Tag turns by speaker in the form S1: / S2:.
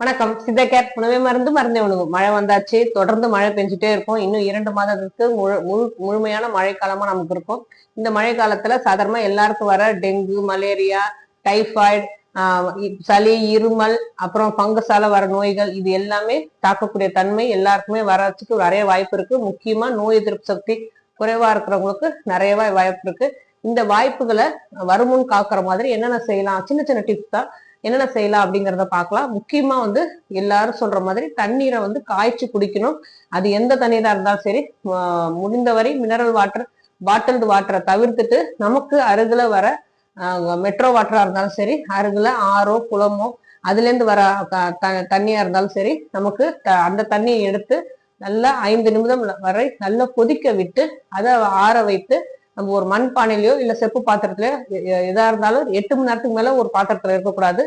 S1: வணக்கம். சித்த கேர் உணவே மருந்து மருந்தே உணவு. மழை வந்தாச்சு, தொடர்ந்து மழை பெஞ்சுட்டே இருக்கும். இன்னும் 2 மாதத்துக்கு முழுமையான மழைக்காலமா நமக்கு இருக்கும். இந்த மழை காலத்துல சாதாரணமா எல்லாருக்கும் வர டெங்கு, மலேரியா, டைபாய்டு, சளி, இருமல், அப்புறம் பங்கஸால வர நோய்கள், இது எல்லாமே தாக்கக்கூடிய தன்மை எல்லாருக்குமே வரதுக்கு நிறைய வாய்ப்பு இருக்கு. முக்கியமா நோய் எதிர்ப்பு சக்தி குறைவா இருக்கிறவங்களுக்கு நிறையவே வாய்ப்பு இருக்கு. இந்த வாய்ப்புகளை வருமுன் காக்குற மாதிரி என்னென்ன செய்யலாம், சின்ன சின்ன டிப்ஸ் தான். என்னென்ன செய்யலாம் அப்படிங்கிறத பார்க்கலாம். முக்கியமா எல்லாரும் சொல்ற மாதிரி தண்ணீரை காய்ச்சி குடிக்கணும். அது எந்த தண்ணீரா இருந்தாலும் சரி, முடிந்தவரை மினரல் வாட்டர், பாட்டில்டு வாட்டரை தவிர்த்துட்டு நமக்கு அருகில வர மெட்ரோ வாட்டரா இருந்தாலும் சரி, அருகில ஆறோ குளமோ அதுல இருந்து வர தண்ணியா இருந்தாலும் சரி, நமக்கு அந்த தண்ணியை எடுத்து நல்லா 5 நிமிடம் வரை நல்லா கொதிக்க விட்டு அதை ஆற வைத்து நம்ம ஒரு மண் பானையிலயோ இல்ல செப்பு பாத்திரத்திலயோ எதா இருந்தாலும் 8 மணி நேரத்துக்கு மேல ஒரு பாத்திரத்துல இருக்கக்கூடாது.